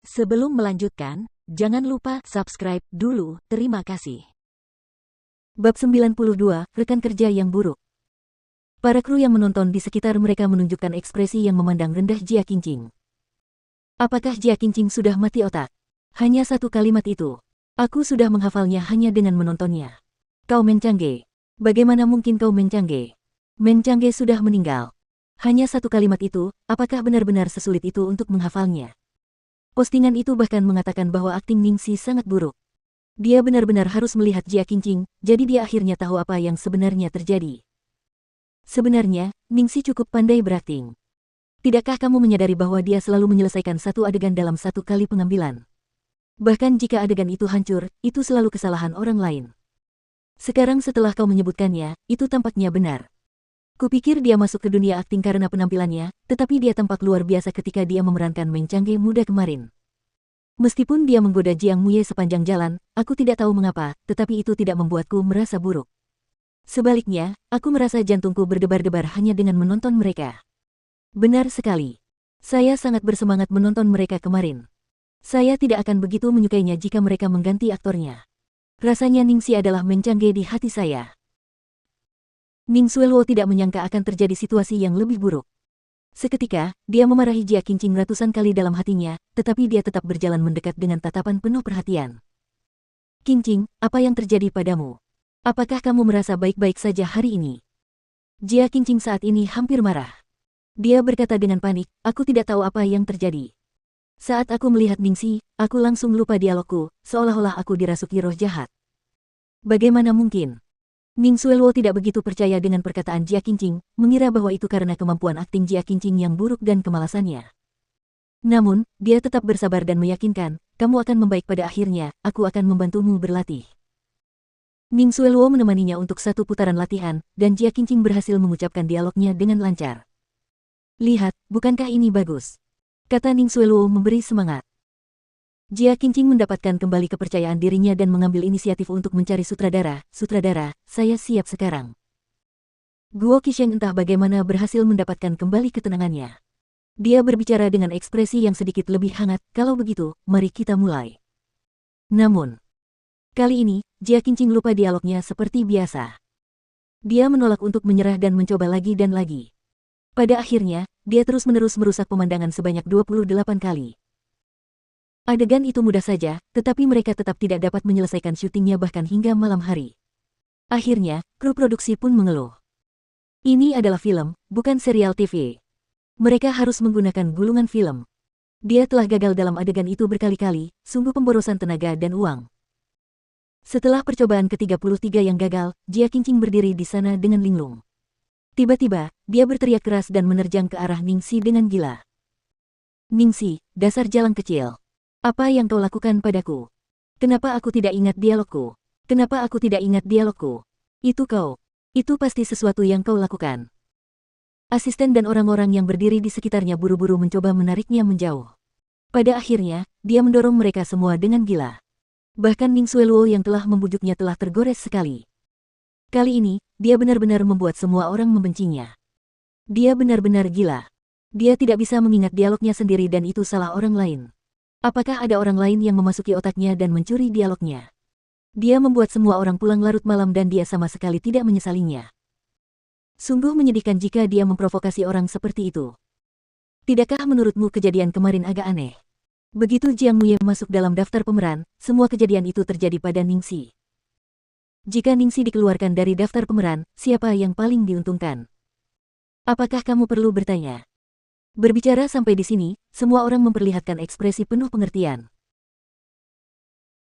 Sebelum melanjutkan, jangan lupa subscribe dulu, terima kasih. Bab 92, Rekan Kerja yang Buruk. Para kru yang menonton di sekitar mereka menunjukkan ekspresi yang memandang rendah Jia Qingqing. Apakah Jia Qingqing sudah mati otak? Hanya satu kalimat itu. Aku sudah menghafalnya hanya dengan menontonnya. Kau Mencangge. Bagaimana mungkin kau Mencangge? Mencangge sudah meninggal. Hanya satu kalimat itu, apakah benar-benar sesulit itu untuk menghafalnya? Postingan itu bahkan mengatakan bahwa akting Ningxi sangat buruk. Dia benar-benar harus melihat Jia Qingqing, jadi dia akhirnya tahu apa yang sebenarnya terjadi. Sebenarnya, Ningxi cukup pandai berakting. Tidakkah kamu menyadari bahwa dia selalu menyelesaikan satu adegan dalam satu kali pengambilan? Bahkan jika adegan itu hancur, itu selalu kesalahan orang lain. Sekarang setelah kau menyebutkannya, itu tampaknya benar. Kupikir dia masuk ke dunia akting karena penampilannya, tetapi dia tampak luar biasa ketika dia memerankan Mencangge muda kemarin. Meskipun dia menggoda Jiang Muye sepanjang jalan, aku tidak tahu mengapa, tetapi itu tidak membuatku merasa buruk. Sebaliknya, aku merasa jantungku berdebar-debar hanya dengan menonton mereka. Benar sekali. Saya sangat bersemangat menonton mereka kemarin. Saya tidak akan begitu menyukainya jika mereka mengganti aktornya. Rasanya Ningxi adalah Mencangge di hati saya. Ning Xueluo tidak menyangka akan terjadi situasi yang lebih buruk. Seketika, dia memarahi Jia Qingqing ratusan kali dalam hatinya, tetapi dia tetap berjalan mendekat dengan tatapan penuh perhatian. Qingqing, apa yang terjadi padamu? Apakah kamu merasa baik-baik saja hari ini? Jia Qingqing saat ini hampir marah. Dia berkata dengan panik, aku tidak tahu apa yang terjadi. Saat aku melihat Ningxi, aku langsung lupa dialogku, seolah-olah aku dirasuki roh jahat. Bagaimana mungkin? Ning Xueluo tidak begitu percaya dengan perkataan Jia Qingqing, mengira bahwa itu karena kemampuan akting Jia Qingqing yang buruk dan kemalasannya. Namun, dia tetap bersabar dan meyakinkan, kamu akan membaik pada akhirnya, aku akan membantumu berlatih. Ning Xueluo menemaninya untuk satu putaran latihan, dan Jia Qingqing berhasil mengucapkan dialognya dengan lancar. Lihat, bukankah ini bagus? Kata Ning Xueluo memberi semangat. Jia Qingqing mendapatkan kembali kepercayaan dirinya dan mengambil inisiatif untuk mencari sutradara. Sutradara, saya siap sekarang. Guo Qisheng entah bagaimana berhasil mendapatkan kembali ketenangannya. Dia berbicara dengan ekspresi yang sedikit lebih hangat, kalau begitu, mari kita mulai. Namun, kali ini, Jia Qingqing lupa dialognya seperti biasa. Dia menolak untuk menyerah dan mencoba lagi dan lagi. Pada akhirnya, dia terus-menerus merusak pemandangan sebanyak 28 kali. Adegan itu mudah saja, tetapi mereka tetap tidak dapat menyelesaikan syutingnya bahkan hingga malam hari. Akhirnya, kru produksi pun mengeluh. Ini adalah film, bukan serial TV. Mereka harus menggunakan gulungan film. Dia telah gagal dalam adegan itu berkali-kali, sungguh pemborosan tenaga dan uang. Setelah percobaan ke-33 yang gagal, Jia Qingqing berdiri di sana dengan linglung. Tiba-tiba, dia berteriak keras dan menerjang ke arah Ningxi dengan gila. Ningxi, dasar jalang kecil. Apa yang kau lakukan padaku? Kenapa aku tidak ingat dialogku? Kenapa aku tidak ingat dialogku? Itu kau. Itu pasti sesuatu yang kau lakukan. Asisten dan orang-orang yang berdiri di sekitarnya buru-buru mencoba menariknya menjauh. Pada akhirnya, dia mendorong mereka semua dengan gila. Bahkan Ning Xueluo yang telah membujuknya telah tergores sekali. Kali ini, dia benar-benar membuat semua orang membencinya. Dia benar-benar gila. Dia tidak bisa mengingat dialognya sendiri dan itu salah orang lain. Apakah ada orang lain yang memasuki otaknya dan mencuri dialognya? Dia membuat semua orang pulang larut malam dan dia sama sekali tidak menyesalinya. Sungguh menyedihkan jika dia memprovokasi orang seperti itu. Tidakkah menurutmu kejadian kemarin agak aneh? Begitu Jiang Muye masuk dalam daftar pemeran, semua kejadian itu terjadi pada Ningxi. Jika Ningxi dikeluarkan dari daftar pemeran, siapa yang paling diuntungkan? Apakah kamu perlu bertanya? Berbicara sampai di sini, semua orang memperlihatkan ekspresi penuh pengertian.